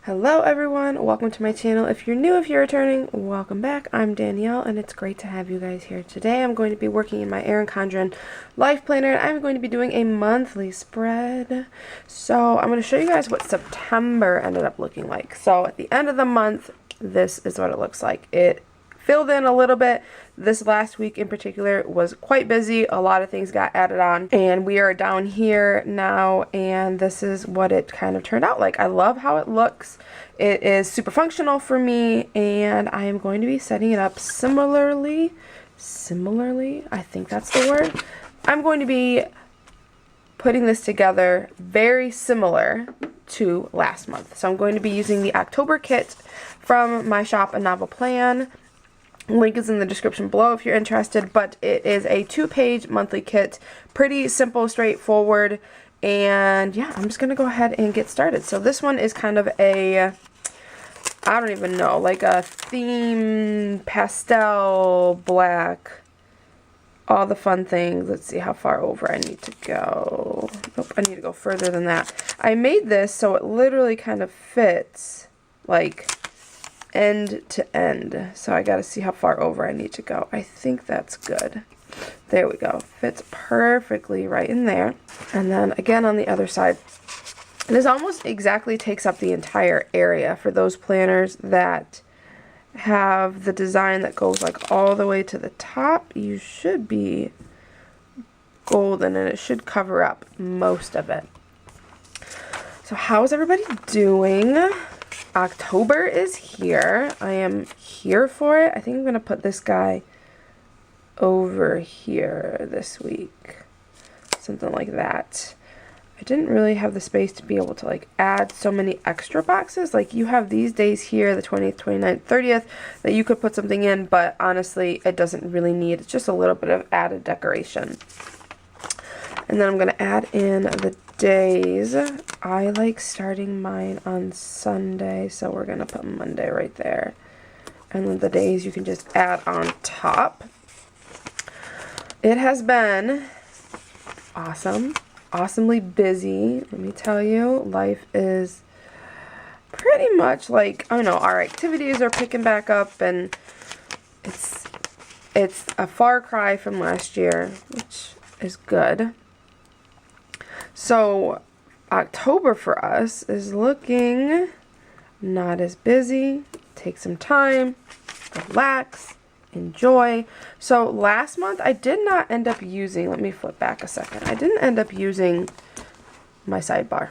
Hello everyone, welcome to my channel. If you're new, if you're returning, welcome back. I'm Danielle and it's great to have you guys here. Today I'm going to be working in my Erin Condren LifePlanner and I'm going to be doing a monthly spread. So I'm going to show you guys what September ended up looking like. So at the end of the month, this is what it looks like. It filled in a little bit. This last week in particular was quite busy. A lot of things got added on and we are down here now and this is what it kind of turned out like. I love how it looks. It is super functional for me and I am going to be setting it up similarly, I think that's the word. I'm going to be putting this together very similar to last month. So I'm going to be using the October kit from my shop, A Novel Plan. Link is in the description below if you're interested, but it is a 2-page monthly kit. Pretty simple, straightforward, and yeah, I'm just going to go ahead and get started. So this one is kind of a, I don't even know, like a theme, pastel, black, all the fun things. Let's see how far over I need to go. Nope, I need to go further than that. I made this so it literally kind of fits, like, end to end. So I gotta see how far over I need to go. I think that's good. There we go. Fits perfectly right in there. And then again on the other side. This almost exactly takes up the entire area for those planners that have the design that goes like all the way to the top. You should be golden and it should cover up most of it. So how's everybody doing? October is here. I am here for it. I think I'm going to put this guy over here this week. Something like that. I didn't really have the space to be able to like add so many extra boxes. Like you have these days here, the 20th, 29th, 30th, that you could put something in, but honestly, it doesn't really need. It's just a little bit of added decoration. And then I'm going to add in the days. I like starting mine on Sunday, so we're going to put Monday right there. And then the days you can just add on top. It has been awesome. Awesomely busy. Let me tell you, life is pretty much like, I don't know, our activities are picking back up and it's a far cry from last year, which is good. So October for us is looking not as busy. Take some time, relax, enjoy. So last month I did not end up using, let me flip back a second. I didn't end up using my sidebar.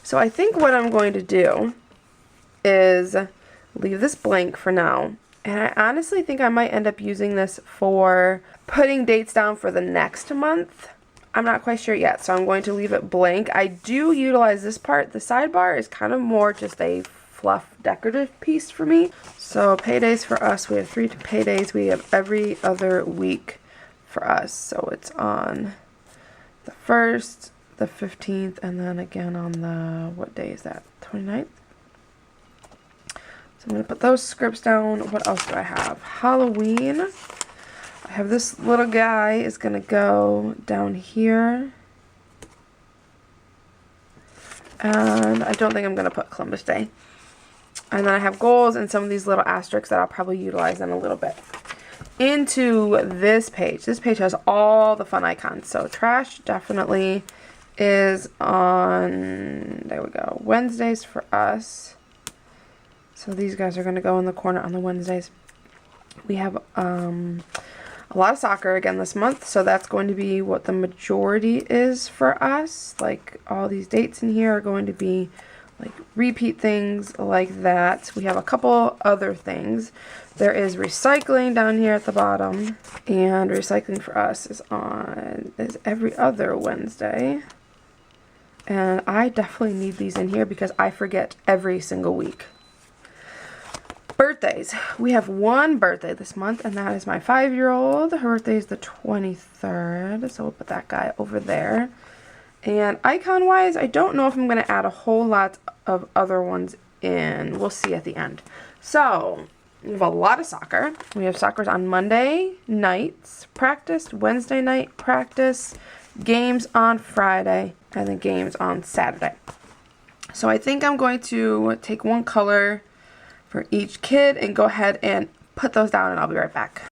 So I think what I'm going to do is leave this blank for now. And I honestly think I might end up using this for putting dates down for the next month. I'm not quite sure yet, so I'm going to leave it blank. I do utilize this part. The sidebar is kind of more just a fluff decorative piece for me. So paydays for us, we have 3 paydays. We have every other week for us. So it's on the 1st, the 15th, and then again on the, what day is that? 29th? So I'm going to put those scripts down. What else do I have? Halloween. I have this little guy is going to go down here. And I don't think I'm going to put Columbus Day. And then I have goals and some of these little asterisks that I'll probably utilize in a little bit. Into this page. This page has all the fun icons. So trash definitely is on, there we go, Wednesdays for us. So these guys are going to go in the corner on the Wednesdays. We have a lot of soccer again this month, so that's going to be what the majority is for us. Like all these dates in here are going to be like repeat things like that. We have a couple other things. There is recycling down here at the bottom, and recycling for us is every other Wednesday. And I definitely need these in here because I forget every single week. Birthdays. We have one birthday this month, and that is my 5-year-old. Her birthday is the 23rd, so we'll put that guy over there. And icon-wise, I don't know if I'm going to add a whole lot of other ones in. We'll see at the end. So, we have a lot of soccer. We have soccer on Monday nights practice, Wednesday night practice, games on Friday, and then games on Saturday. So I think I'm going to take one color for each kid and go ahead and put those down, and I'll be right back.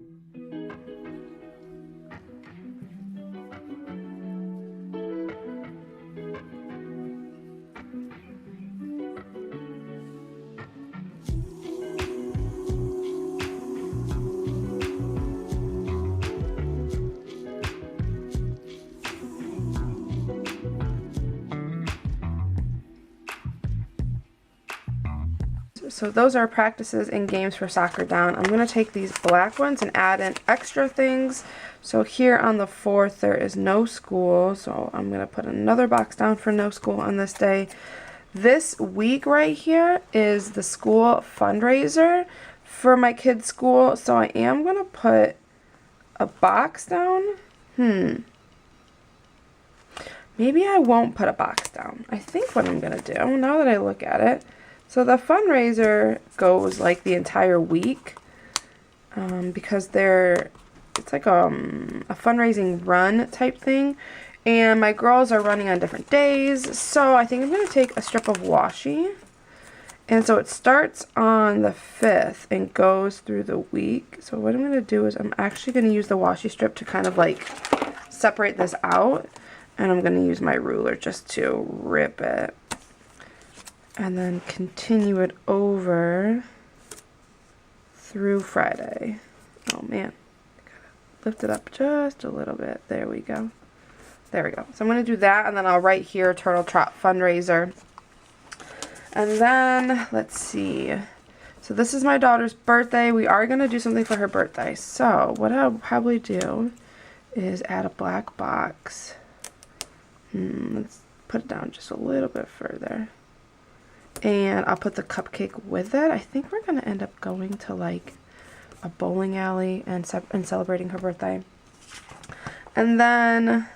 So those are practices and games for soccer down. I'm going to take these black ones and add in extra things. So here on the 4th there is no school, so I'm going to put another box down for no school on this day. This week right here is the school fundraiser for my kids' school, so I am going to put a box down. Maybe I won't put a box down. I think what I'm going to do, now that I look at it, so the fundraiser goes like the entire week because it's like a fundraising run type thing, and my girls are running on different days. So I think I'm going to take a strip of washi, and so it starts on the 5th and goes through the week. So what I'm going to do is I'm actually going to use the washi strip to kind of like separate this out, and I'm going to use my ruler just to rip it. And then continue it over through Friday. Oh man, gotta lift it up just a little bit. There we go. There we go. So I'm going to do that, and then I'll write here Turtle Trot Fundraiser. And then, let's see. So this is my daughter's birthday. We are going to do something for her birthday. So what I'll probably do is add a black box. Let's put it down just a little bit further. And I'll put the cupcake with it. I think we're going to end up going to like a bowling alley and celebrating her birthday. And then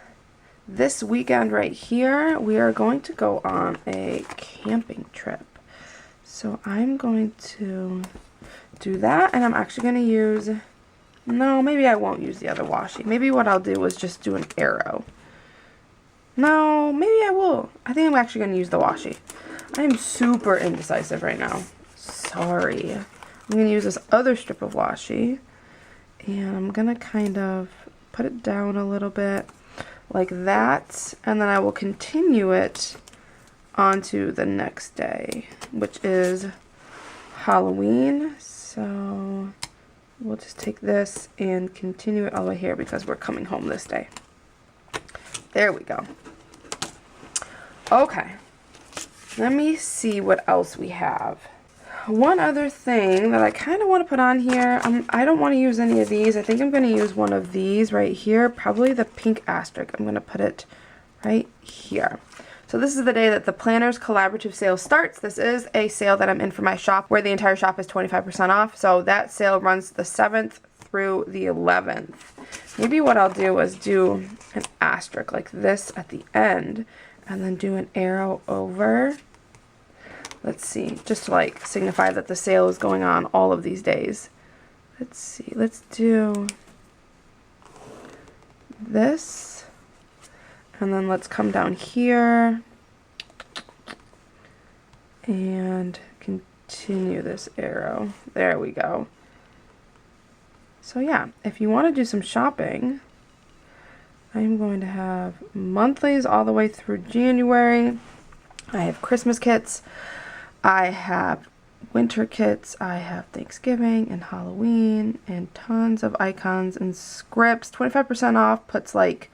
this weekend right here, we are going to go on a camping trip. So I'm going to do that, and I'm actually going to use, no, maybe I won't use the other washi. Maybe what I'll do is just do an arrow. No, maybe I will. I think I'm actually going to use the washi. I am super indecisive right now. Sorry. I'm going to use this other strip of washi, and I'm going to kind of put it down a little bit like that, and then I will continue it onto the next day, which is Halloween. So we'll just take this and continue it all the way here because we're coming home this day. There we go. Okay. Let me see what else we have. One other thing that I kind of want to put on here, I don't want to use any of these. I think I'm going to use one of these right here, probably the pink asterisk. I'm going to put it right here. So this is the day that the Planners Collaborative Sale starts. This is a sale that I'm in for my shop where the entire shop is 25% off. So that sale runs the 7th through the 11th. Maybe what I'll do is do an asterisk like this at the end, and then do an arrow over. Let's see, just to like signify that the sale is going on all of these days. Let's see, let's do this, and then let's come down here and continue this arrow. There we go. So yeah, if you want to do some shopping, I'm going to have monthlies all the way through January. I have Christmas kits, I have winter kits, I have Thanksgiving and Halloween, and tons of icons and scripts. 25% off puts like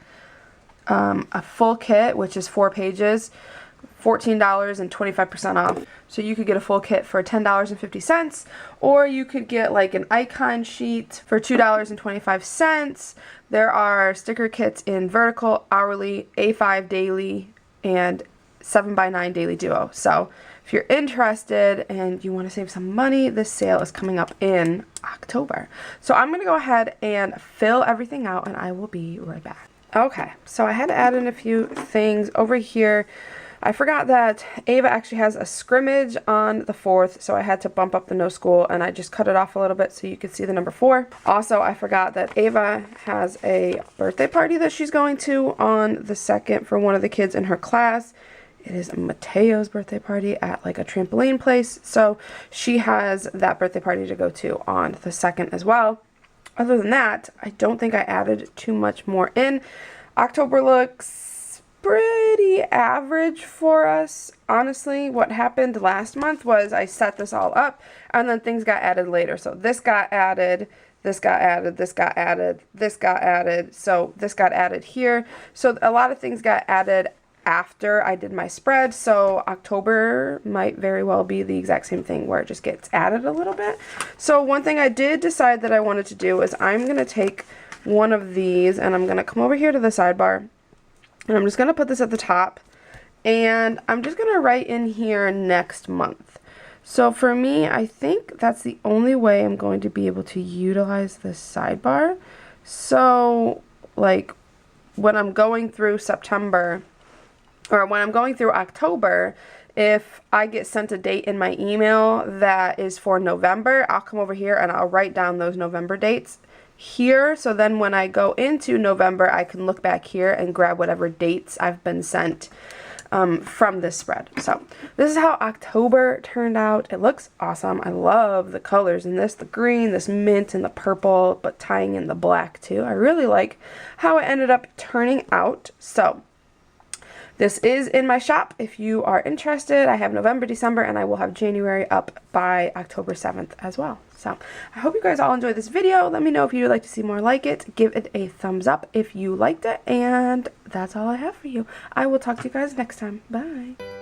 a full kit, which is 4 pages, $14 and 25% off. So you could get a full kit for $10.50, or you could get like an icon sheet for $2.25. There are sticker kits in vertical, hourly, A5 daily, and 7x9 daily duo. So if you're interested and you want to save some money, this sale is coming up in October. So I'm going to go ahead and fill everything out, and I will be right back. Okay, so I had to add in a few things over here. I forgot that Ava actually has a scrimmage on the 4th, so I had to bump up the no school, and I just cut it off a little bit so you could see the number 4. Also, I forgot that Ava has a birthday party that she's going to on the 2nd for one of the kids in her class, It is Mateo's birthday party at like a trampoline place. So she has that birthday party to go to on the 2nd as well. Other than that, I don't think I added too much more in. October looks pretty average for us. Honestly, what happened last month was I set this all up and then things got added later. So this got added, this got added, this got added, this got added, so this got added here. So a lot of things got added after I did my spread, so October might very well be the exact same thing where it just gets added a little bit. So one thing I did decide that I wanted to do is I'm going to take one of these and I'm going to come over here to the sidebar and I'm just going to put this at the top and I'm just going to write in here next month. So for me, I think that's the only way I'm going to be able to utilize this sidebar. So like when I'm going through September, or when I'm going through October, if I get sent a date in my email that is for November, I'll come over here and I'll write down those November dates here. So then when I go into November, I can look back here and grab whatever dates I've been sent from this spread. So this is how October turned out. It looks awesome. I love the colors in this, the green, this mint, and the purple, but tying in the black too. I really like how it ended up turning out. So this is in my shop if you are interested. I have November, December, and I will have January up by October 7th as well. So I hope you guys all enjoyed this video. Let me know if you'd like to see more like it. Give it a thumbs up if you liked it. And that's all I have for you. I will talk to you guys next time. Bye.